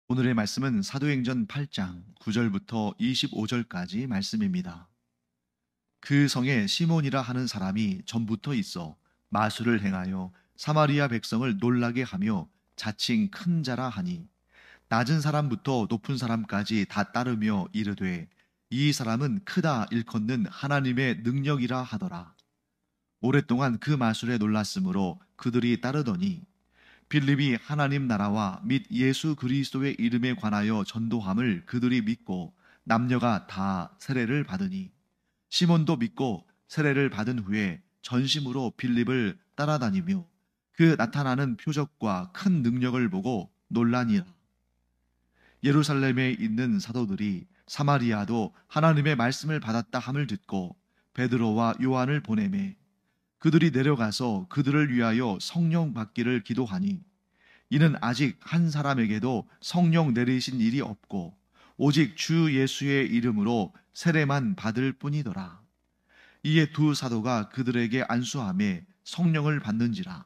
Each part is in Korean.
오늘의 말씀은 사도행전 8장 9절부터 25절까지 말씀입니다. 그 성에 시몬이라 하는 사람이 전부터 있어 마술을 행하여 사마리아 백성을 놀라게 하며 자칭 큰 자라 하니 낮은 사람부터 높은 사람까지 다 따르며 이르되 이 사람은 크다 일컫는 하나님의 능력이라 하더라. 오랫동안 그 마술에 놀랐으므로 그들이 따르더니 빌립이 하나님 나라와 및 예수 그리스도의 이름에 관하여 전도함을 그들이 믿고 남녀가 다 세례를 받으니 시몬도 믿고 세례를 받은 후에 전심으로 빌립을 따라다니며 그 나타나는 표적과 큰 능력을 보고 놀라니라. 예루살렘에 있는 사도들이 사마리아도 하나님의 말씀을 받았다 함을 듣고 베드로와 요한을 보내매 그들이 내려가서 그들을 위하여 성령 받기를 기도하니 이는 아직 한 사람에게도 성령 내리신 일이 없고 오직 주 예수의 이름으로 세례만 받을 뿐이더라. 이에 두 사도가 그들에게 안수하며 성령을 받는지라.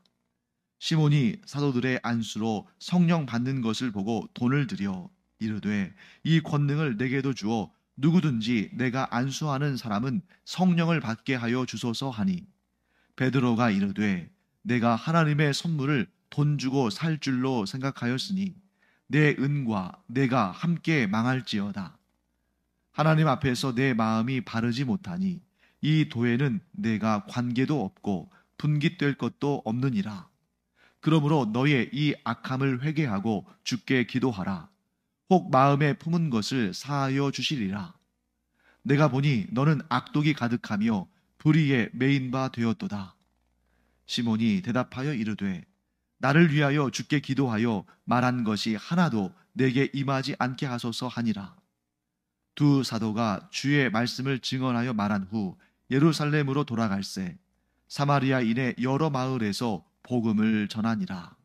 시몬이 사도들의 안수로 성령 받는 것을 보고 돈을 들여 이르되 이 권능을 내게도 주어 누구든지 내가 안수하는 사람은 성령을 받게 하여 주소서 하니 베드로가 이르되 내가 하나님의 선물을 돈 주고 살 줄로 생각하였으니 내 은과 내가 함께 망할지어다. 하나님 앞에서 내 마음이 바르지 못하니 이 도에는 내가 관계도 없고 분깃될 것도 없느니라. 그러므로 너의 이 악함을 회개하고 주께 기도하라. 혹 마음에 품은 것을 사하여 주시리라. 내가 보니 너는 악독이 가득하며 불의에 매인 바 되었도다. 시몬이 대답하여 이르되 나를 위하여 주께 기도하여 말한 것이 하나도 내게 임하지 않게 하소서 하니라. 두 사도가 주의 말씀을 증언하여 말한 후 예루살렘으로 돌아갈새 사마리아인의 여러 마을에서 복음을 전하니라.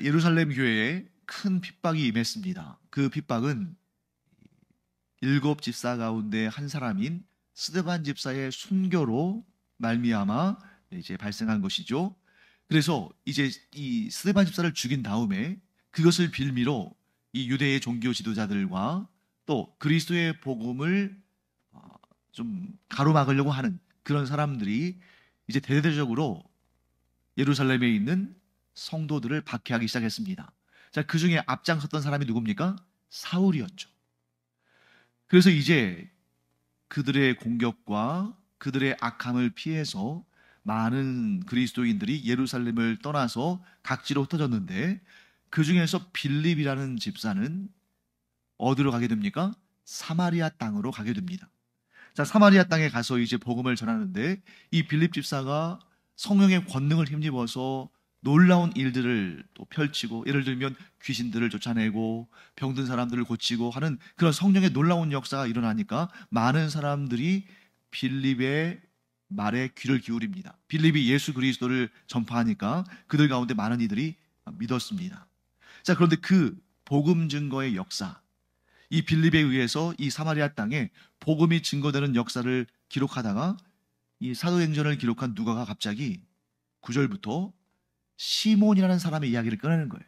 예루살렘 교회에 큰 핍박이 임했습니다. 그 핍박은 일곱 집사 가운데 한 사람인 스데반 집사의 순교로 말미암아 이제 발생한 것이죠. 그래서 이제 이 스데반 집사를 죽인 다음에 그것을 빌미로 이 유대의 종교 지도자들과 또 그리스도의 복음을 좀 가로막으려고 하는 그런 사람들이 이제 대대적으로 예루살렘에 있는 성도들을 박해하기 시작했습니다. 자, 그 중에 앞장섰던 사람이 누굽니까? 사울이었죠. 그래서 이제 그들의 공격과 그들의 악함을 피해서 많은 그리스도인들이 예루살렘을 떠나서 각지로 흩어졌는데 그 중에서 빌립이라는 집사는 어디로 가게 됩니까? 사마리아 땅으로 가게 됩니다. 자, 사마리아 땅에 가서 이제 복음을 전하는데 이 빌립 집사가 성령의 권능을 힘입어서 놀라운 일들을 또 펼치고 예를 들면 귀신들을 쫓아내고 병든 사람들을 고치고 하는 그런 성령의 놀라운 역사가 일어나니까 많은 사람들이 빌립의 말에 귀를 기울입니다. 빌립이 예수 그리스도를 전파하니까 그들 가운데 많은 이들이 믿었습니다. 자, 그런데 그 복음 증거의 역사, 이 빌립에 의해서 이 사마리아 땅에 복음이 증거되는 역사를 기록하다가 이 사도행전을 기록한 누가가 갑자기 9절부터 시몬이라는 사람의 이야기를 꺼내는 거예요.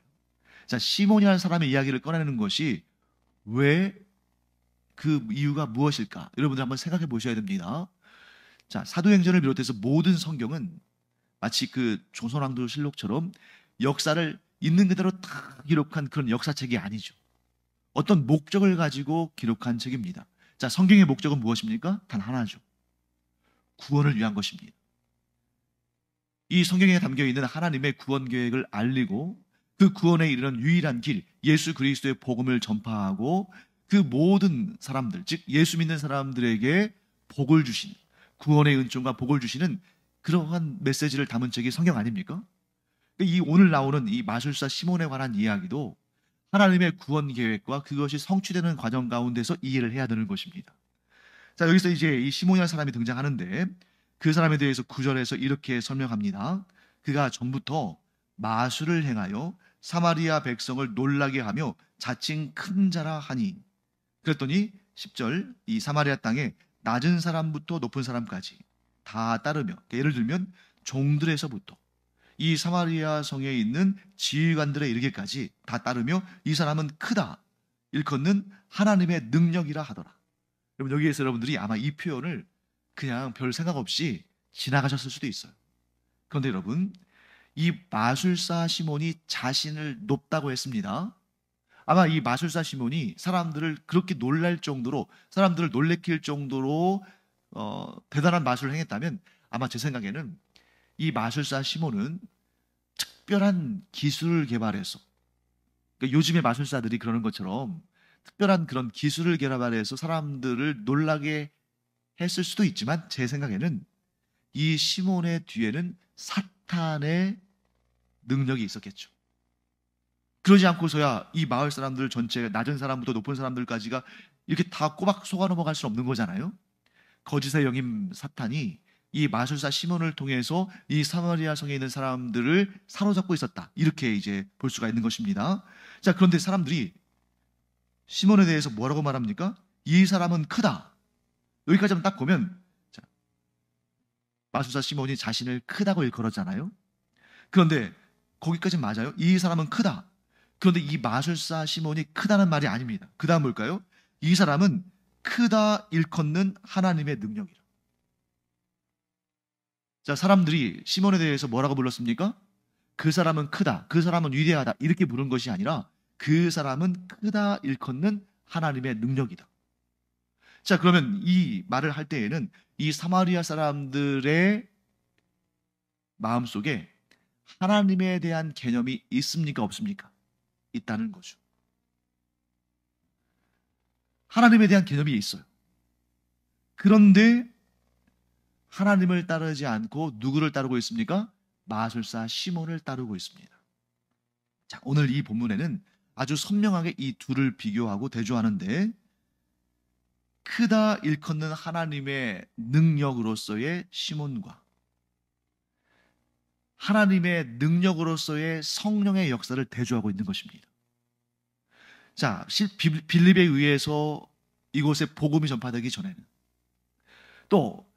자, 시몬이라는 사람의 이야기를 꺼내는 것이 왜 그 이유가 무엇일까? 여러분들 한번 생각해 보셔야 됩니다. 자, 사도행전을 비롯해서 모든 성경은 마치 그 조선왕조실록처럼 역사를 있는 그대로 다 기록한 그런 역사책이 아니죠. 어떤 목적을 가지고 기록한 책입니다. 자, 성경의 목적은 무엇입니까? 단 하나죠. 구원을 위한 것입니다. 이 성경에 담겨 있는 하나님의 구원 계획을 알리고 그 구원에 이르는 유일한 길, 예수 그리스도의 복음을 전파하고 그 모든 사람들, 즉 예수 믿는 사람들에게 복을 주시는, 구원의 은총과 복을 주시는 그러한 메시지를 담은 책이 성경 아닙니까? 이 오늘 나오는 이 마술사 시몬에 관한 이야기도 하나님의 구원 계획과 그것이 성취되는 과정 가운데서 이해를 해야 되는 것입니다. 자, 여기서 이제 이 시몬이라는 사람이 등장하는데 그 사람에 대해서 9절에서 이렇게 설명합니다. 그가 전부터 마술을 행하여 사마리아 백성을 놀라게 하며 자칭 큰 자라 하니, 그랬더니 10절 이 사마리아 땅에 낮은 사람부터 높은 사람까지 다 따르며, 예를 들면 종들에서부터 이 사마리아 성에 있는 지휘관들에 이르기까지 다 따르며 이 사람은 크다 일컫는 하나님의 능력이라 하더라. 여러분, 여기에서 여러분들이 아마 이 표현을 그냥 별 생각 없이 지나가셨을 수도 있어요. 그런데 여러분, 이 마술사 시몬이 자신을 높다고 했습니다. 아마 이 마술사 시몬이 사람들을 그렇게 놀랄 정도로, 사람들을 놀래킬 정도로 대단한 마술을 행했다면 아마 제 생각에는 이 마술사 시몬은 특별한 기술을 개발해서, 그러니까 요즘의 마술사들이 그러는 것처럼 특별한 그런 기술을 개발해서 사람들을 놀라게 했을 수도 있지만, 제 생각에는 이 시몬의 뒤에는 사탄의 능력이 있었겠죠. 그러지 않고서야 이 마을 사람들 전체, 낮은 사람부터 높은 사람들까지가 이렇게 다 꼬박 속아 넘어갈 수는 없는 거잖아요. 거짓의 영임 사탄이 이 마술사 시몬을 통해서 이 사마리아 성에 있는 사람들을 사로잡고 있었다, 이렇게 이제 볼 수가 있는 것입니다. 자, 그런데 사람들이 시몬에 대해서 뭐라고 말합니까? 이 사람은 크다. 여기까지만 딱 보면, 자, 마술사 시몬이 자신을 크다고 일컬었잖아요. 그런데 거기까지 맞아요. 이 사람은 크다. 그런데 이 마술사 시몬이 크다는 말이 아닙니다. 그 다음 뭘까요? 이 사람은 크다 일컫는 하나님의 능력이라. 자, 사람들이 시몬에 대해서 뭐라고 불렀습니까? 그 사람은 크다, 그 사람은 위대하다, 이렇게 부른 것이 아니라 그 사람은 크다 일컫는 하나님의 능력이다. 자, 그러면 이 말을 할 때에는 이 사마리아 사람들의 마음속에 하나님에 대한 개념이 있습니까, 없습니까? 있다는 거죠. 하나님에 대한 개념이 있어요. 그런데 하나님을 따르지 않고 누구를 따르고 있습니까? 마술사 시몬을 따르고 있습니다. 자, 오늘 이 본문에는 아주 선명하게 이 둘을 비교하고 대조하는데, 크다 일컫는 하나님의 능력으로서의 시몬과 하나님의 능력으로서의 성령의 역사를 대조하고 있는 것입니다. 자, 빌립에 의해서 이곳에 복음이 전파되기 전에는, 또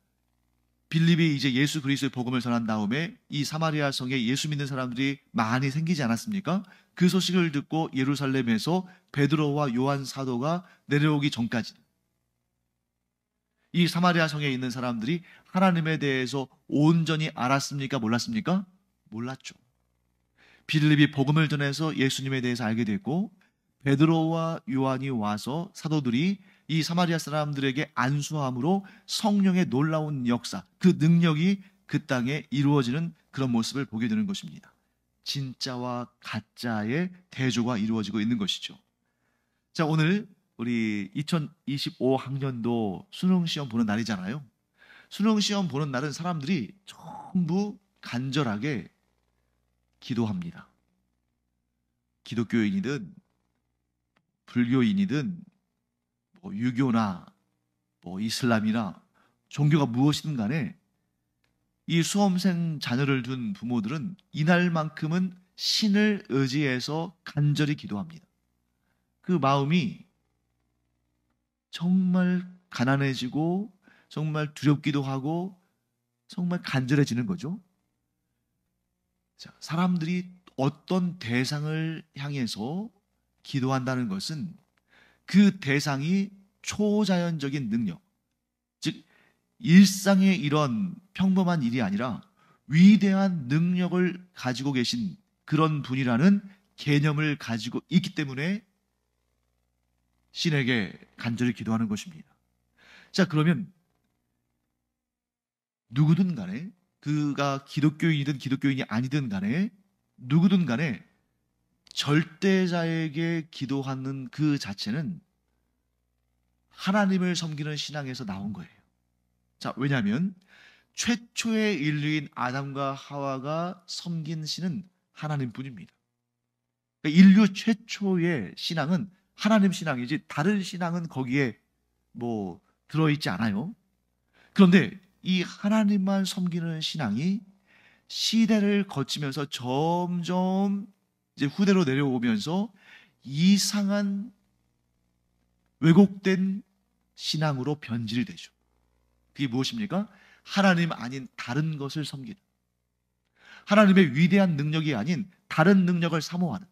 빌립이 이제 예수 그리스도의 복음을 전한 다음에 이 사마리아 성에 예수 믿는 사람들이 많이 생기지 않았습니까? 그 소식을 듣고 예루살렘에서 베드로와 요한 사도가 내려오기 전까지 이 사마리아 성에 있는 사람들이 하나님에 대해서 온전히 알았습니까? 몰랐습니까? 몰랐죠. 빌립이 복음을 전해서 예수님에 대해서 알게 됐고, 베드로와 요한이 와서 사도들이 이 사마리아 사람들에게 안수함으로 성령의 놀라운 역사, 그 능력이 그 땅에 이루어지는 그런 모습을 보게 되는 것입니다. 진짜와 가짜의 대조가 이루어지고 있는 것이죠. 자, 오늘 우리 2025 학년도 수능시험 보는 날이잖아요. 수능시험 보는 날은 사람들이 전부 간절하게 기도합니다. 기독교인이든 불교인이든 유교나 이슬람이나 종교가 무엇이든 간에 이 수험생 자녀를 둔 부모들은 이날만큼은 신을 의지해서 간절히 기도합니다. 그 마음이 정말 가난해지고 정말 두렵기도 하고 정말 간절해지는 거죠. 자, 사람들이 어떤 대상을 향해서 기도한다는 것은 그 대상이 초자연적인 능력, 즉 일상의 이런 평범한 일이 아니라 위대한 능력을 가지고 계신 그런 분이라는 개념을 가지고 있기 때문에 신에게 간절히 기도하는 것입니다. 자, 그러면 누구든 간에, 그가 기독교인이든 기독교인이 아니든 간에, 누구든 간에 절대자에게 기도하는 그 자체는 하나님을 섬기는 신앙에서 나온 거예요. 자, 왜냐하면 최초의 인류인 아담과 하와가 섬긴 신은 하나님뿐입니다. 그러니까 인류 최초의 신앙은 하나님 신앙이지 다른 신앙은 거기에 들어있지 않아요. 그런데 이 하나님만 섬기는 신앙이 시대를 거치면서 점점 이제 후대로 내려오면서 이상한 왜곡된 신앙으로 변질이 되죠. 그게 무엇입니까? 하나님 아닌 다른 것을 섬기는, 하나님의 위대한 능력이 아닌 다른 능력을 사모하는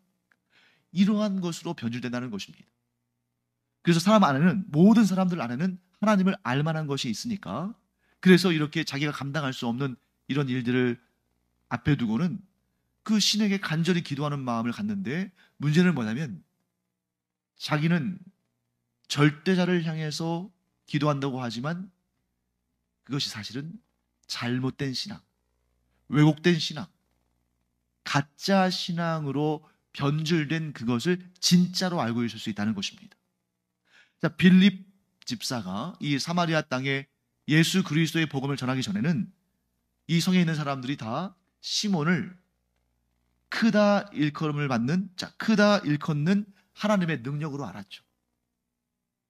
이러한 것으로 변질된다는 것입니다. 그래서 사람 안에는, 모든 사람들 안에는 하나님을 알만한 것이 있으니까, 그래서 이렇게 자기가 감당할 수 없는 이런 일들을 앞에 두고는 그 신에게 간절히 기도하는 마음을 갖는데, 문제는 뭐냐면 자기는 절대자를 향해서 기도한다고 하지만 그것이 사실은 잘못된 신앙, 왜곡된 신앙, 가짜 신앙으로 변질된 그것을 진짜로 알고 있을 수 있다는 것입니다. 자, 빌립 집사가 이 사마리아 땅에 예수 그리스도의 복음을 전하기 전에는 이 성에 있는 사람들이 다 시몬을 크다 일컬음을 받는, 크다 일컫는 하나님의 능력으로 알았죠.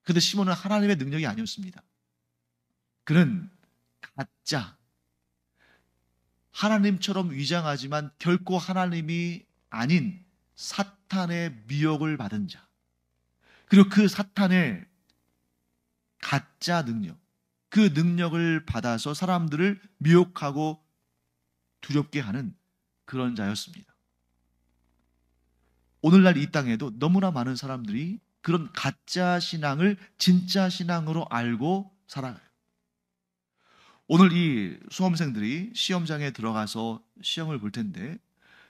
그런데 시몬은 하나님의 능력이 아니었습니다. 그는 가짜, 하나님처럼 위장하지만 결코 하나님이 아닌 사탄의 미혹을 받은 자, 그리고 그 사탄의 가짜 능력, 그 능력을 받아서 사람들을 미혹하고 두렵게 하는 그런 자였습니다. 오늘날 이 땅에도 너무나 많은 사람들이 그런 가짜 신앙을 진짜 신앙으로 알고 살아가요. 오늘 이 수험생들이 시험장에 들어가서 시험을 볼 텐데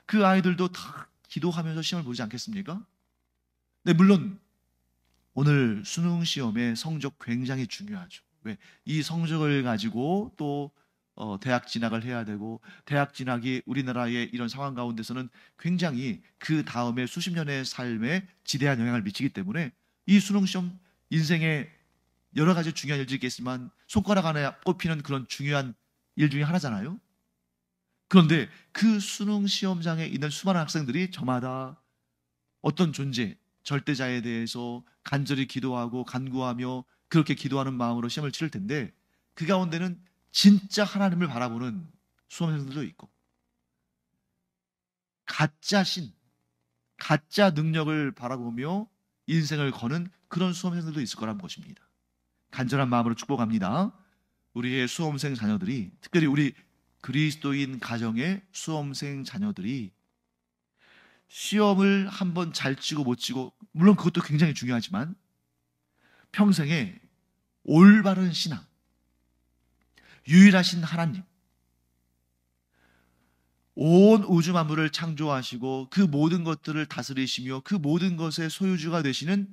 그 아이들도 다 기도하면서 시험을 보지 않겠습니까? 네, 물론 오늘 수능 시험의 성적 굉장히 중요하죠. 왜? 이 성적을 가지고 또 대학 진학을 해야 되고, 대학 진학이 우리나라의 이런 상황 가운데서는 굉장히 그 다음에 수십 년의 삶에 지대한 영향을 미치기 때문에 이 수능 시험, 인생의 여러 가지 중요한 일들이 있겠지만 손가락 안에 꼽히는 그런 중요한 일 중에 하나잖아요. 그런데 그 수능 시험장에 있는 수많은 학생들이 저마다 어떤 존재, 절대자에 대해서 간절히 기도하고 간구하며 그렇게 기도하는 마음으로 시험을 치를 텐데, 그 가운데는 진짜 하나님을 바라보는 수험생들도 있고, 가짜 신, 가짜 능력을 바라보며 인생을 거는 그런 수험생들도 있을 거란 것입니다. 간절한 마음으로 축복합니다. 우리의 수험생 자녀들이, 특별히 우리 그리스도인 가정의 수험생 자녀들이 시험을 한번 잘 치고 못 치고, 물론 그것도 굉장히 중요하지만 평생에 올바른 신앙, 유일하신 하나님, 온 우주 만물을 창조하시고 그 모든 것들을 다스리시며 그 모든 것의 소유주가 되시는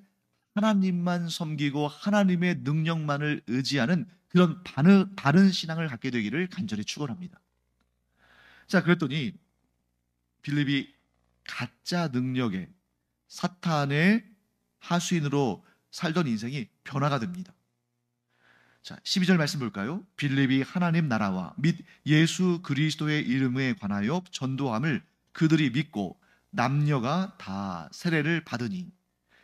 하나님만 섬기고 하나님의 능력만을 의지하는 그런 바른 신앙을 갖게 되기를 간절히 축원합니다. 자, 그랬더니 빌립이 가짜 능력에 사탄의 하수인으로 살던 인생이 변화가 됩니다. 자, 12절 말씀 볼까요? 빌립이 하나님 나라와 및 예수 그리스도의 이름에 관하여 전도함을 그들이 믿고 남녀가 다 세례를 받으니,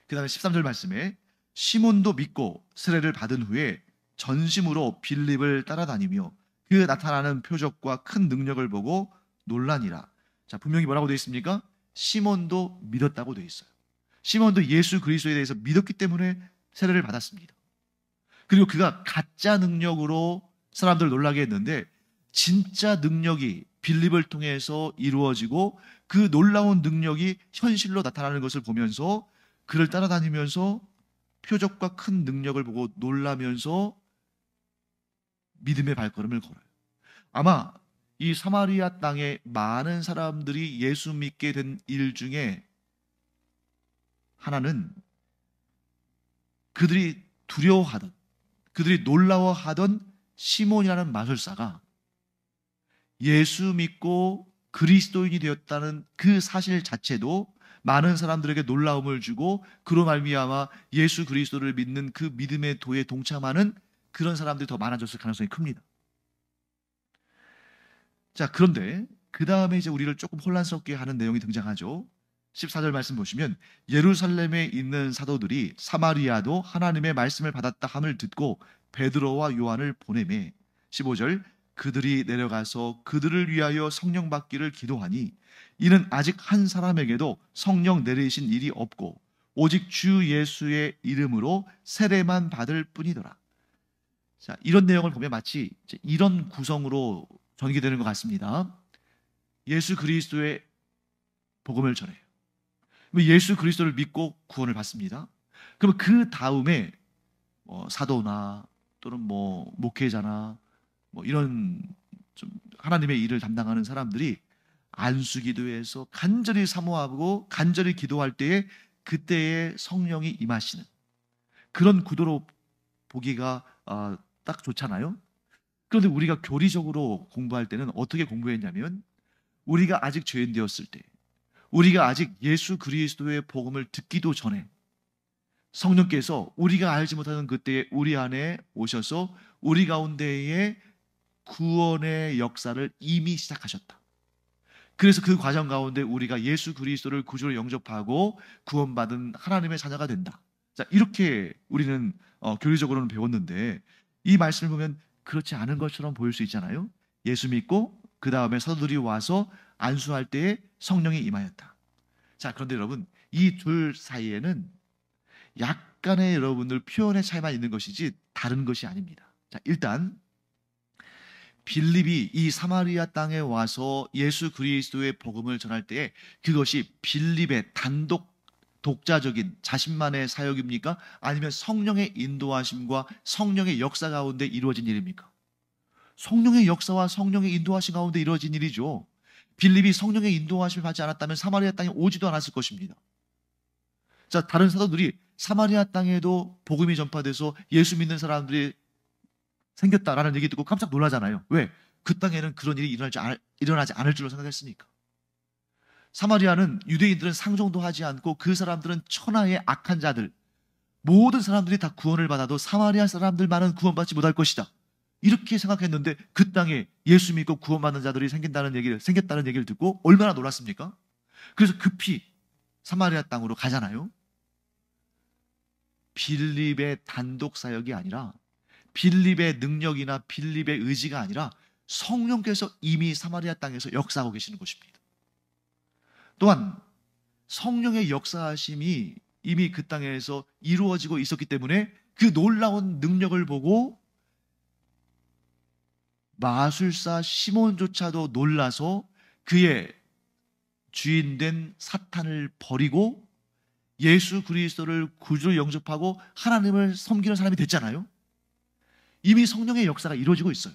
그 다음에 13절 말씀에 시몬도 믿고 세례를 받은 후에 전심으로 빌립을 따라다니며 그 나타나는 표적과 큰 능력을 보고 놀라니라. 자, 분명히 뭐라고 되어 있습니까? 시몬도 믿었다고 되어 있어요. 시몬도 예수 그리스도에 대해서 믿었기 때문에 세례를 받았습니다. 그리고 그가 가짜 능력으로 사람들을 놀라게 했는데 진짜 능력이 빌립을 통해서 이루어지고 그 놀라운 능력이 현실로 나타나는 것을 보면서 그를 따라다니면서 표적과 큰 능력을 보고 놀라면서 믿음의 발걸음을 걸어요. 아마 이 사마리아 땅에 많은 사람들이 예수 믿게 된 일 중에 하나는 그들이 두려워하던, 그들이 놀라워하던 시몬이라는 마술사가 예수 믿고 그리스도인이 되었다는 그 사실 자체도 많은 사람들에게 놀라움을 주고, 그로 말미암아 예수 그리스도를 믿는 그 믿음의 도에 동참하는 그런 사람들이 더 많아졌을 가능성이 큽니다. 자, 그런데 그 다음에 이제 우리를 조금 혼란스럽게 하는 내용이 등장하죠. 14절 말씀 보시면 예루살렘에 있는 사도들이 사마리아도 하나님의 말씀을 받았다 함을 듣고 베드로와 요한을 보내매, 15절 그들이 내려가서 그들을 위하여 성령 받기를 기도하니 이는 아직 한 사람에게도 성령 내리신 일이 없고 오직 주 예수의 이름으로 세례만 받을 뿐이더라. 자, 이런 내용을 보면 마치 이런 구성으로 전개되는 것 같습니다. 예수 그리스도의 복음을 전해요. 예수 그리스도를 믿고 구원을 받습니다. 그러면 그 다음에 사도나 또는 목회자나 이런 좀 하나님의 일을 담당하는 사람들이 안수기도에서 간절히 사모하고 간절히 기도할 때에 그때에 성령이 임하시는 그런 구도로 보기가 딱 좋잖아요. 그런데 우리가 교리적으로 공부할 때는 어떻게 공부했냐면, 우리가 아직 죄인 되었을 때, 우리가 아직 예수 그리스도의 복음을 듣기도 전에 성령께서 우리가 알지 못하는 그때에 우리 안에 오셔서 우리 가운데에 구원의 역사를 이미 시작하셨다. 그래서 그 과정 가운데 우리가 예수 그리스도를 구주로 영접하고 구원받은 하나님의 자녀가 된다. 자, 이렇게 우리는 교리적으로는 배웠는데, 이 말씀을 보면 그렇지 않은 것처럼 보일 수 있잖아요. 예수 믿고 그 다음에 사도들이 와서 안수할 때에 성령이 임하였다. 자, 그런데 여러분, 이 둘 사이에는 약간의 여러분들 표현의 차이만 있는 것이지 다른 것이 아닙니다. 자, 일단 빌립이 이 사마리아 땅에 와서 예수 그리스도의 복음을 전할 때에 그것이 빌립의 단독 독자적인 자신만의 사역입니까? 아니면 성령의 인도하심과 성령의 역사 가운데 이루어진 일입니까? 성령의 역사와 성령의 인도하심 가운데 이루어진 일이죠. 빌립이 성령의 인도하심을 받지 않았다면 사마리아 땅에 오지도 않았을 것입니다. 자, 다른 사도들이 사마리아 땅에도 복음이 전파돼서 예수 믿는 사람들이 생겼다라는 얘기 듣고 깜짝 놀라잖아요. 왜? 그 땅에는 그런 일이 일어나지 않을 줄로 생각했으니까. 사마리아는 유대인들은 상종도 하지 않고 그 사람들은 천하의 악한 자들, 모든 사람들이 다 구원을 받아도 사마리아 사람들만은 구원받지 못할 것이다. 이렇게 생각했는데 그 땅에 예수 믿고 구원받는 자들이 생겼다는 얘기를 듣고 얼마나 놀랐습니까? 그래서 급히 사마리아 땅으로 가잖아요. 빌립의 단독 사역이 아니라, 빌립의 능력이나 빌립의 의지가 아니라 성령께서 이미 사마리아 땅에서 역사하고 계시는 것입니다. 또한 성령의 역사하심이 이미 그 땅에서 이루어지고 있었기 때문에 그 놀라운 능력을 보고 마술사 시몬조차도 놀라서 그의 주인된 사탄을 버리고 예수 그리스도를 구주로 영접하고 하나님을 섬기는 사람이 됐잖아요. 이미 성령의 역사가 이루어지고 있어요.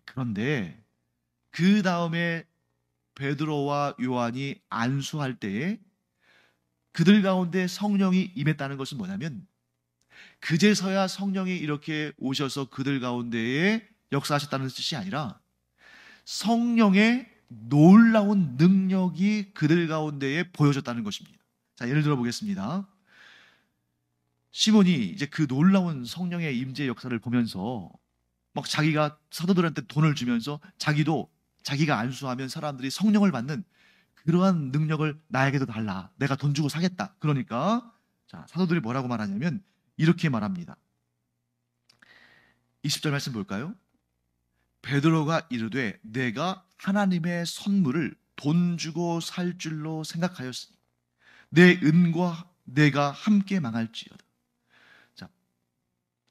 그런데 그 다음에 베드로와 요한이 안수할 때에 그들 가운데 성령이 임했다는 것은 뭐냐면, 그제서야 성령이 이렇게 오셔서 그들 가운데에 역사하셨다는 뜻이 아니라 성령의 놀라운 능력이 그들 가운데에 보여졌다는 것입니다. 자, 예를 들어 보겠습니다. 시몬이 이제 그 놀라운 성령의 임재 역사를 보면서 막 자기가 사도들한테 돈을 주면서 자기가 안수하면 사람들이 성령을 받는 그러한 능력을 나에게도 달라. 내가 돈 주고 사겠다. 그러니까 자, 사도들이 뭐라고 말하냐면 이렇게 말합니다. 20절 말씀 볼까요? 베드로가 이르되 내가 하나님의 선물을 돈 주고 살 줄로 생각하였으니 내 은과 내가 함께 망할지어다. 자,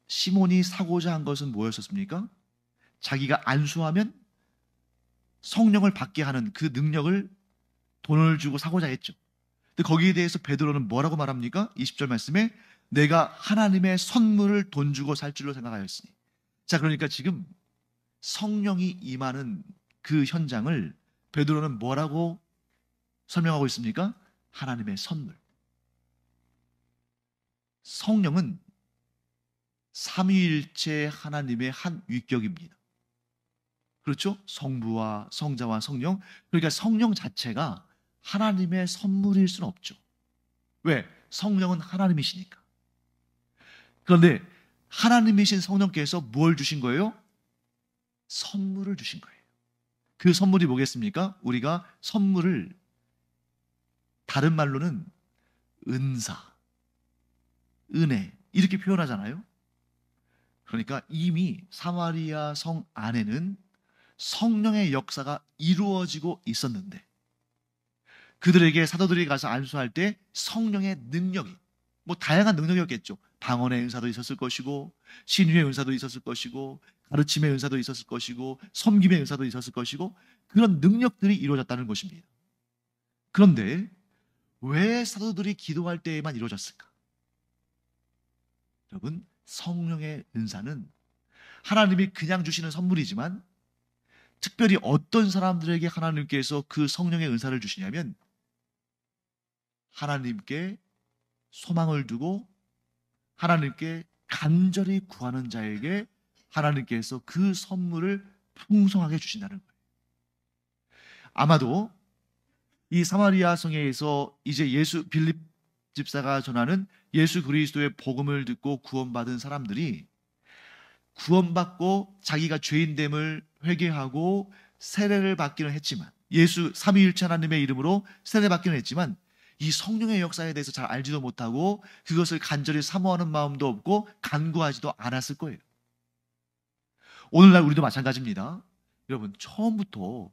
시몬이 사고자 한 것은 뭐였었습니까? 자기가 안수하면 성령을 받게 하는 그 능력을 돈을 주고 사고자 했죠. 근데 거기에 대해서 베드로는 뭐라고 말합니까? 20절 말씀에 내가 하나님의 선물을 돈 주고 살 줄로 생각하였으니. 자, 그러니까 지금 성령이 임하는 그 현장을 베드로는 뭐라고 설명하고 있습니까? 하나님의 선물. 성령은 삼위일체 하나님의 한 위격입니다. 그렇죠? 성부와 성자와 성령. 그러니까 성령 자체가 하나님의 선물일 수는 없죠. 왜? 성령은 하나님이시니까. 그런데 하나님이신 성령께서 뭘 주신 거예요? 선물을 주신 거예요. 그 선물이 뭐겠습니까? 우리가 선물을 다른 말로는 은사, 은혜 이렇게 표현하잖아요. 그러니까 이미 사마리아 성 안에는 성령의 역사가 이루어지고 있었는데 그들에게 사도들이 가서 안수할 때 성령의 능력이 다양한 능력이었겠죠. 방언의 은사도 있었을 것이고 신유의 은사도 있었을 것이고 가르침의 은사도 있었을 것이고 섬김의 은사도 있었을 것이고 그런 능력들이 이루어졌다는 것입니다. 그런데 왜 사도들이 기도할 때에만 이루어졌을까? 여러분, 성령의 은사는 하나님이 그냥 주시는 선물이지만 특별히 어떤 사람들에게 하나님께서 그 성령의 은사를 주시냐면 하나님께 소망을 두고 하나님께 간절히 구하는 자에게 하나님께서 그 선물을 풍성하게 주신다는 거예요. 아마도 이 사마리아 성에서 이제 빌립 집사가 전하는 예수 그리스도의 복음을 듣고 구원받은 사람들이 구원받고 자기가 죄인됨을 회개하고 세례를 받기는 했지만 예수 삼위일체 하나님의 이름으로 세례받기는 했지만 이 성령의 역사에 대해서 잘 알지도 못하고 그것을 간절히 사모하는 마음도 없고 간구하지도 않았을 거예요. 오늘날 우리도 마찬가지입니다. 여러분, 처음부터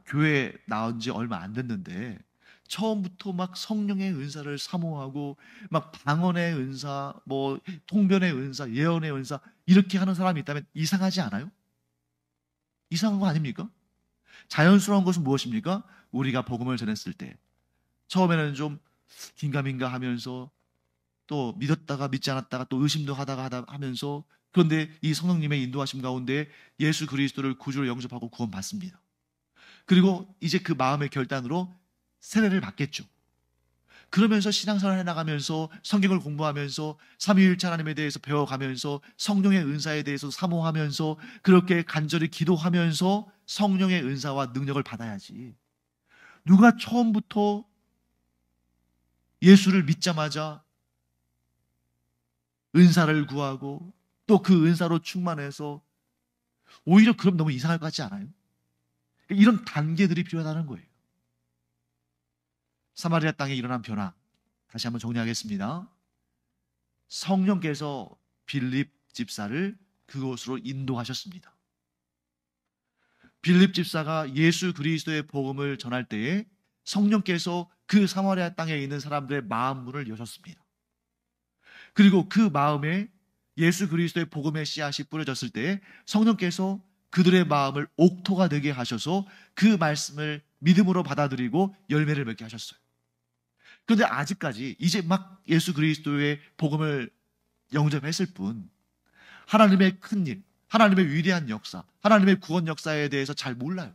교회 나온 지 얼마 안 됐는데 처음부터 막 성령의 은사를 사모하고 막 방언의 은사, 뭐 통변의 은사, 예언의 은사 이렇게 하는 사람이 있다면 이상하지 않아요? 이상한 거 아닙니까? 자연스러운 것은 무엇입니까? 우리가 복음을 전했을 때 처음에는 좀 긴가민가 하면서 또 믿었다가 믿지 않았다가 또 의심도 하다가 하면서 그런데 이 성령님의 인도하심 가운데 예수 그리스도를 구주로 영접하고 구원받습니다. 그리고 이제 그 마음의 결단으로 세례를 받겠죠. 그러면서 신앙생활을 해나가면서 성경을 공부하면서 삼위일체 하나님에 대해서 배워가면서 성령의 은사에 대해서 사모하면서 그렇게 간절히 기도하면서 성령의 은사와 능력을 받아야지. 누가 처음부터 예수를 믿자마자 은사를 구하고 또 그 은사로 충만해서 오히려 그럼 너무 이상할 것 같지 않아요? 이런 단계들이 필요하다는 거예요. 사마리아 땅에 일어난 변화, 다시 한번 정리하겠습니다. 성령께서 빌립 집사를 그곳으로 인도하셨습니다. 빌립 집사가 예수 그리스도의 복음을 전할 때에 성령께서 그 사마리아 땅에 있는 사람들의 마음 문을 여셨습니다. 그리고 그 마음에 예수 그리스도의 복음의 씨앗이 뿌려졌을 때에 성령께서 그들의 마음을 옥토가 되게 하셔서 그 말씀을 믿음으로 받아들이고 열매를 맺게 하셨어요. 그런데 아직까지 이제 막 예수 그리스도의 복음을 영접했을 뿐 하나님의 큰 일, 하나님의 위대한 역사, 하나님의 구원 역사에 대해서 잘 몰라요.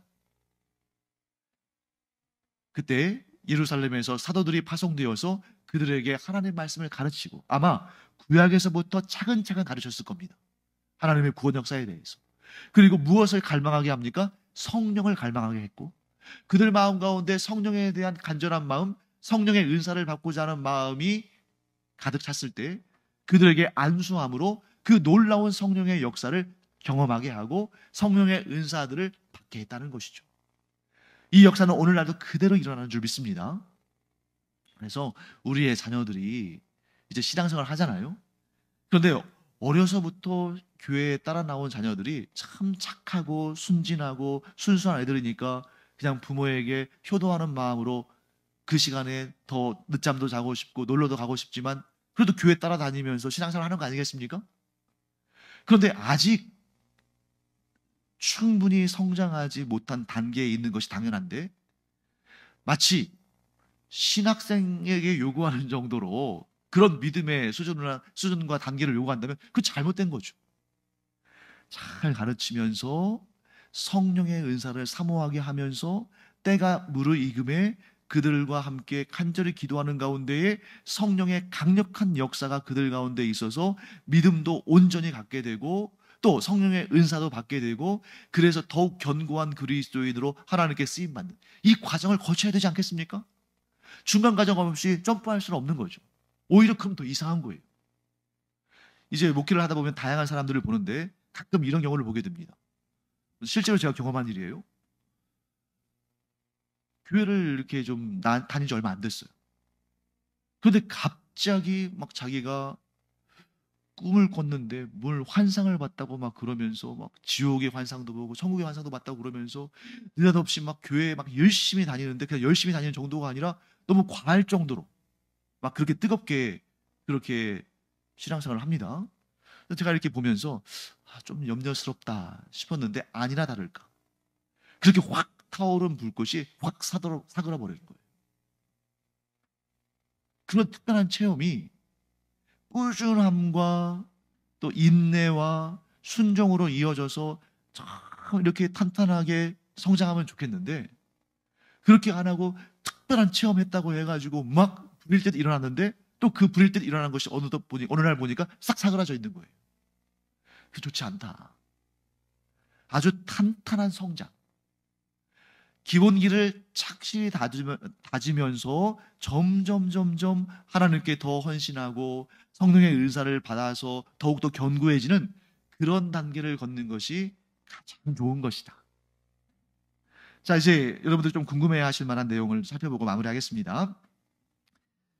그때 예루살렘에서 사도들이 파송되어서 그들에게 하나님의 말씀을 가르치고 아마 구약에서부터 차근차근 가르쳤을 겁니다. 하나님의 구원 역사에 대해서. 그리고 무엇을 갈망하게 합니까? 성령을 갈망하게 했고 그들 마음 가운데 성령에 대한 간절한 마음, 성령의 은사를 받고자 하는 마음이 가득 찼을 때 그들에게 안수함으로 그 놀라운 성령의 역사를 경험하게 하고 성령의 은사들을 받게 했다는 것이죠. 이 역사는 오늘날도 그대로 일어나는 줄 믿습니다. 그래서 우리의 자녀들이 이제 신앙생활을 하잖아요. 그런데 어려서부터 교회에 따라 나온 자녀들이 참 착하고 순진하고 순수한 아이들이니까 그냥 부모에게 효도하는 마음으로 그 시간에 더 늦잠도 자고 싶고 놀러도 가고 싶지만 그래도 교회 따라다니면서 신앙생활 하는 거 아니겠습니까? 그런데 아직 충분히 성장하지 못한 단계에 있는 것이 당연한데 마치 신학생에게 요구하는 정도로 그런 믿음의 수준과 단계를 요구한다면 그건 잘못된 거죠. 잘 가르치면서 성령의 은사를 사모하게 하면서 때가 무르익음에 그들과 함께 간절히 기도하는 가운데에 성령의 강력한 역사가 그들 가운데 있어서 믿음도 온전히 갖게 되고 또 성령의 은사도 받게 되고 그래서 더욱 견고한 그리스도인으로 하나님께 쓰임받는 이 과정을 거쳐야 되지 않겠습니까? 중간 과정 없이 점프할 수는 없는 거죠. 오히려 그럼 더 이상한 거예요. 이제 목회를 하다 보면 다양한 사람들을 보는데 가끔 이런 경우를 보게 됩니다. 실제로 제가 경험한 일이에요. 교회를 이렇게 좀 다닌 지 얼마 안 됐어요. 그런데 갑자기 막 자기가 꿈을 꿨는데 뭘 환상을 봤다고 막 그러면서 막 지옥의 환상도 보고 천국의 환상도 봤다고 그러면서 느닷없이 막 교회에 막 열심히 다니는데 그냥 열심히 다니는 정도가 아니라 너무 과할 정도로 막 그렇게 뜨겁게 그렇게 신앙생활을 합니다. 제가 이렇게 보면서 좀 염려스럽다 싶었는데 아니나 다를까. 그렇게 확 타오른 불꽃이 확 사그라 버리는 거예요. 그런 특별한 체험이 꾸준함과 또 인내와 순종으로 이어져서 참 이렇게 탄탄하게 성장하면 좋겠는데 그렇게 안 하고 특별한 체험했다고 해가지고 막 부릴 때 일어났는데 또 그 부릴 때 일어난 것이 어느 날 보니까 싹 사그라져 있는 거예요. 그 좋지 않다. 아주 탄탄한 성장. 기본기를 착실히 다지면서 점점 하나님께 더 헌신하고 성령의 의사를 받아서 더욱더 견고해지는 그런 단계를 걷는 것이 가장 좋은 것이다. 자, 이제 여러분들 좀 궁금해 하실 만한 내용을 살펴보고 마무리하겠습니다.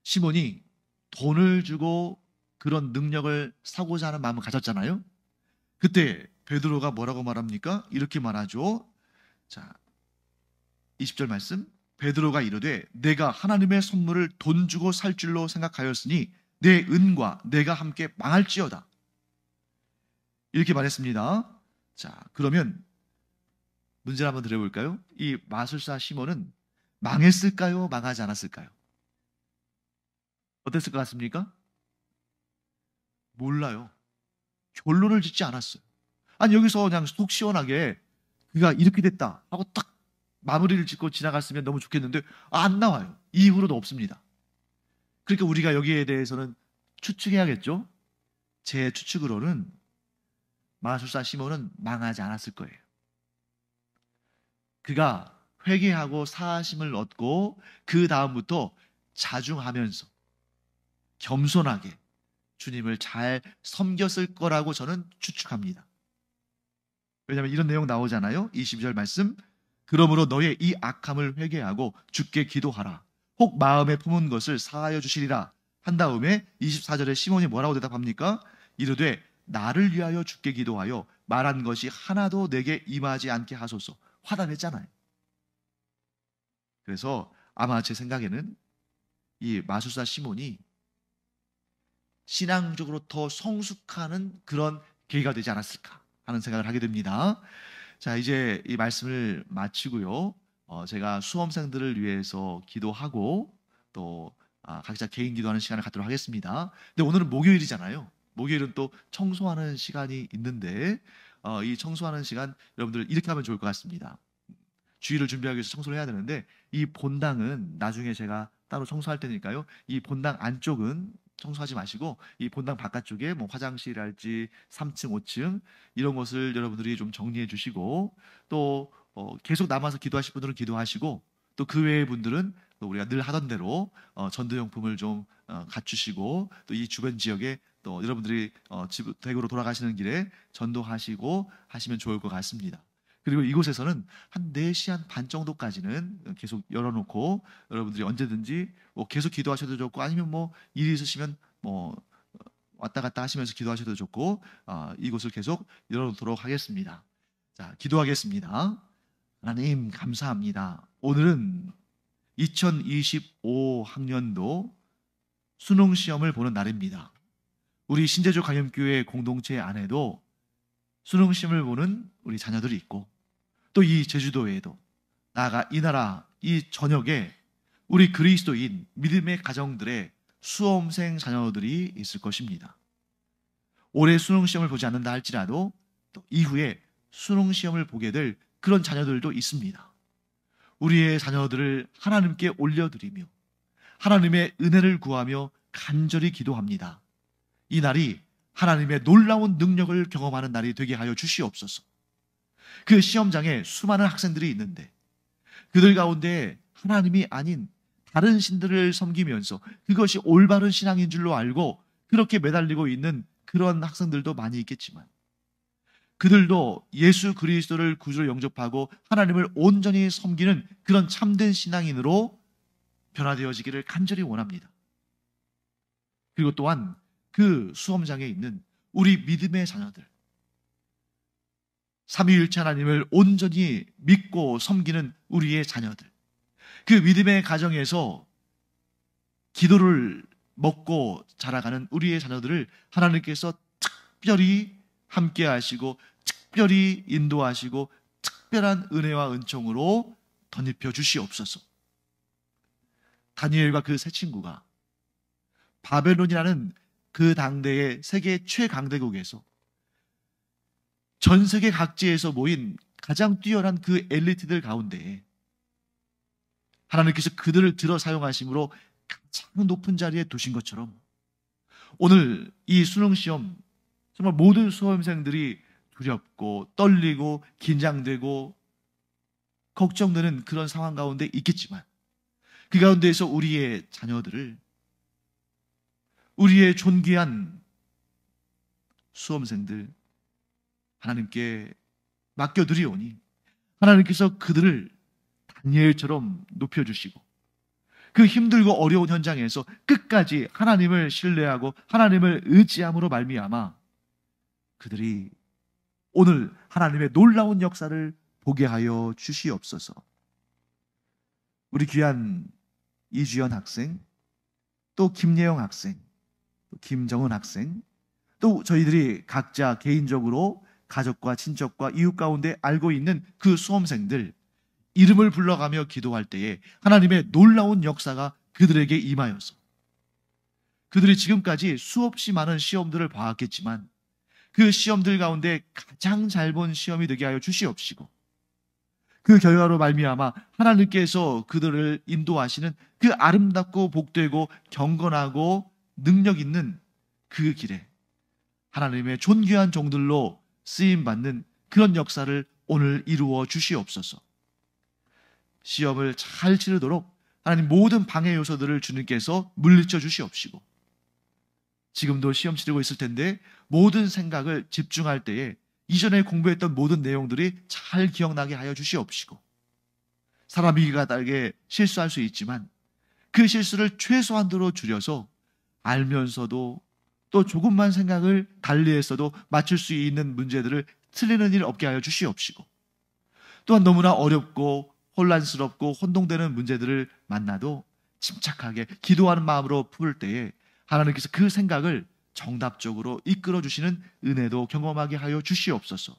시몬이 돈을 주고 그런 능력을 사고자 하는 마음을 가졌잖아요. 그때 베드로가 뭐라고 말합니까? 이렇게 말하죠. 자, 20절 말씀. 베드로가 이르되 내가 하나님의 선물을 돈 주고 살 줄로 생각하였으니 내 은과 내가 함께 망할지어다. 이렇게 말했습니다. 자, 그러면 문제를 한번 드려볼까요? 이 마술사 시몬은 망했을까요? 망하지 않았을까요? 어땠을 것 같습니까? 몰라요. 결론을 짓지 않았어요. 아니, 여기서 그냥 속 시원하게 그가 이렇게 됐다 하고 딱 마무리를 짓고 지나갔으면 너무 좋겠는데 안 나와요. 이후로도 없습니다. 그러니까 우리가 여기에 대해서는 추측해야겠죠? 제 추측으로는 마술사 시몬은 망하지 않았을 거예요. 그가 회개하고 사하심을 얻고 그 다음부터 자중하면서 겸손하게 주님을 잘 섬겼을 거라고 저는 추측합니다. 왜냐하면 이런 내용 나오잖아요. 22절 말씀. 그러므로 너의 이 악함을 회개하고 주께 기도하라. 혹 마음에 품은 것을 사하여 주시리라. 한 다음에 24절에 시몬이 뭐라고 대답합니까? 이르되 나를 위하여 주께 기도하여 말한 것이 하나도 내게 임하지 않게 하소서. 화답했잖아요. 그래서 아마 제 생각에는 이 마술사 시몬이 신앙적으로 더 성숙하는 그런 계기가 되지 않았을까 하는 생각을 하게 됩니다. 자, 이제 이 말씀을 마치고요. 제가 수험생들을 위해서 기도하고 또 각자 개인 기도하는 시간을 갖도록 하겠습니다. 근데 오늘은 목요일이잖아요. 목요일은 또 청소하는 시간이 있는데 이 청소하는 시간 여러분들 이렇게 하면 좋을 것 같습니다. 주일을 준비하기 위해서 청소를 해야 되는데 이 본당은 나중에 제가 따로 청소할 테니까요. 이 본당 안쪽은 청소하지 마시고 이 본당 바깥쪽에 뭐 화장실이랄지 3층, 5층 이런 것을 여러분들이 좀 정리해 주시고 또 계속 남아서 기도하실 분들은 기도하시고 또 그 외의 분들은 또 우리가 늘 하던 대로 전도용품을 좀 갖추시고 또 이 주변 지역에 또 여러분들이 댁으로 돌아가시는 길에 전도하시고 하시면 좋을 것 같습니다. 그리고 이곳에서는 한 4시 한 반 정도까지는 계속 열어놓고 여러분들이 언제든지 뭐 계속 기도하셔도 좋고 아니면 뭐 일이 있으시면 뭐 왔다 갔다 하시면서 기도하셔도 좋고 이곳을 계속 열어놓도록 하겠습니다. 자, 기도하겠습니다. 하나님 감사합니다. 오늘은 2025 학년도 수능 시험을 보는 날입니다. 우리 신제주 강염교회 공동체 안에도 수능 시험을 보는 우리 자녀들이 있고 또 이 제주도에도 나아가 이 나라 이 전역에 우리 그리스도인 믿음의 가정들의 수험생 자녀들이 있을 것입니다. 올해 수능 시험을 보지 않는다 할지라도 또 이후에 수능 시험을 보게 될 그런 자녀들도 있습니다. 우리의 자녀들을 하나님께 올려드리며 하나님의 은혜를 구하며 간절히 기도합니다. 이 날이 하나님의 놀라운 능력을 경험하는 날이 되게 하여 주시옵소서. 그 시험장에 수많은 학생들이 있는데 그들 가운데 하나님이 아닌 다른 신들을 섬기면서 그것이 올바른 신앙인 줄로 알고 그렇게 매달리고 있는 그런 학생들도 많이 있겠지만 그들도 예수 그리스도를 구주로 영접하고 하나님을 온전히 섬기는 그런 참된 신앙인으로 변화되어지기를 간절히 원합니다. 그리고 또한 그 수험장에 있는 우리 믿음의 자녀들, 삼위일체 하나님을 온전히 믿고 섬기는 우리의 자녀들, 그 믿음의 가정에서 기도를 먹고 자라가는 우리의 자녀들을 하나님께서 특별히 함께 하시고 특별히 인도하시고 특별한 은혜와 은총으로 덧입혀 주시옵소서. 다니엘과 그 세 친구가 바벨론이라는 그 당대의 세계 최강대국에서 전 세계 각지에서 모인 가장 뛰어난 그 엘리트들 가운데 하나님께서 그들을 들어 사용하심으로 가장 높은 자리에 두신 것처럼 오늘 이 수능시험 정말 모든 수험생들이 두렵고 떨리고 긴장되고 걱정되는 그런 상황 가운데 있겠지만 그 가운데에서 우리의 자녀들을 우리의 존귀한 수험생들 하나님께 맡겨드리오니 하나님께서 그들을 다니엘처럼 높여주시고 그 힘들고 어려운 현장에서 끝까지 하나님을 신뢰하고 하나님을 의지함으로 말미암아 그들이 오늘 하나님의 놀라운 역사를 보게 하여 주시옵소서. 우리 귀한 이주연 학생, 또 김예영 학생, 또 김정은 학생, 또 저희들이 각자 개인적으로 가족과 친척과 이웃 가운데 알고 있는 그 수험생들 이름을 불러가며 기도할 때에 하나님의 놀라운 역사가 그들에게 임하여서 그들이 지금까지 수없이 많은 시험들을 봐왔겠지만 그 시험들 가운데 가장 잘 본 시험이 되게 하여 주시옵시고 그 결과로 말미암아 하나님께서 그들을 인도하시는 그 아름답고 복되고 경건하고 능력 있는 그 길에 하나님의 존귀한 종들로 쓰임받는 그런 역사를 오늘 이루어 주시옵소서. 시험을 잘 치르도록 하나님 모든 방해 요소들을 주님께서 물리쳐 주시옵시고 지금도 시험 치르고 있을 텐데 모든 생각을 집중할 때에 이전에 공부했던 모든 내용들이 잘 기억나게 하여 주시옵시고 사람이기가 다르게 실수할 수 있지만 그 실수를 최소한도로 줄여서 알면서도 또 조금만 생각을 달리했어도 맞출 수 있는 문제들을 틀리는 일 없게 하여 주시옵시고 또한 너무나 어렵고 혼란스럽고 혼동되는 문제들을 만나도 침착하게 기도하는 마음으로 풀 때에 하나님께서 그 생각을 정답적으로 이끌어 주시는 은혜도 경험하게 하여 주시옵소서.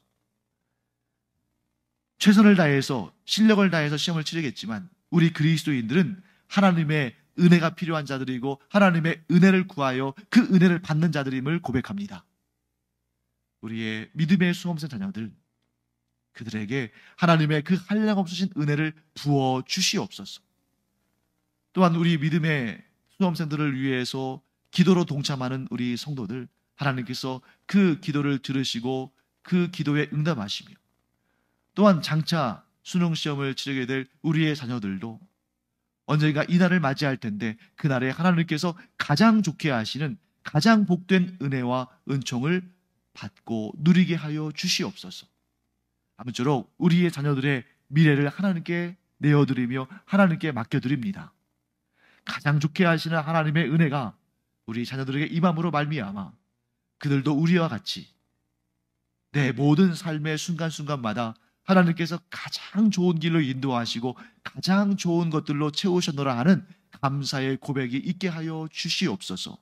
최선을 다해서 실력을 다해서 시험을 치르겠지만 우리 그리스도인들은 하나님의 은혜가 필요한 자들이고 하나님의 은혜를 구하여 그 은혜를 받는 자들임을 고백합니다. 우리의 믿음의 수험생 자녀들 그들에게 하나님의 그 한량없으신 은혜를 부어 주시옵소서. 또한 우리 믿음의 수험생들을 위해서 기도로 동참하는 우리 성도들 하나님께서 그 기도를 들으시고 그 기도에 응답하시며 또한 장차 수능시험을 치르게 될 우리의 자녀들도 언젠가 이 날을 맞이할 텐데 그날에 하나님께서 가장 좋게 하시는 가장 복된 은혜와 은총을 받고 누리게 하여 주시옵소서. 아무쪼록 우리의 자녀들의 미래를 하나님께 내어드리며 하나님께 맡겨드립니다. 가장 좋게 하시는 하나님의 은혜가 우리 자녀들에게 임함으로 말미암아 그들도 우리와 같이 내 모든 삶의 순간순간마다 하나님께서 가장 좋은 길로 인도하시고 가장 좋은 것들로 채우셨노라 하는 감사의 고백이 있게 하여 주시옵소서.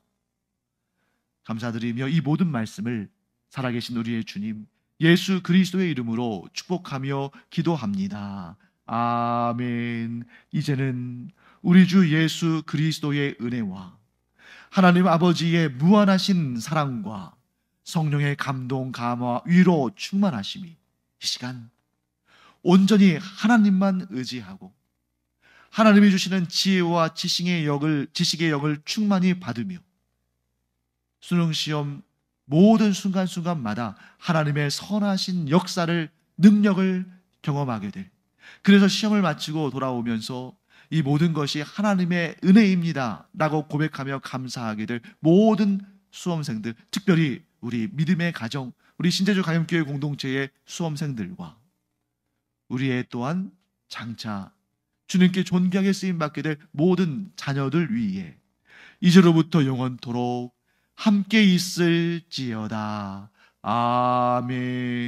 감사드리며 이 모든 말씀을 살아계신 우리의 주님 예수 그리스도의 이름으로 축복하며 기도합니다. 아멘. 이제는 우리 주 예수 그리스도의 은혜와 하나님 아버지의 무한하신 사랑과 성령의 감동, 감화, 위로 충만하심이 이 시간 온전히 하나님만 의지하고 하나님이 주시는 지혜와 지식의 역을 충만히 받으며 수능시험 모든 순간순간마다 하나님의 선하신 역사를 능력을 경험하게 될 그래서 시험을 마치고 돌아오면서 이 모든 것이 하나님의 은혜입니다 라고 고백하며 감사하게 될 모든 수험생들 특별히 우리 믿음의 가정 우리 신제주 가염교회 공동체의 수험생들과 우리의 또한 장차 주님께 존귀하게 쓰임받게 될 모든 자녀들 위에 이제로부터 영원토록 함께 있을지어다. 아멘.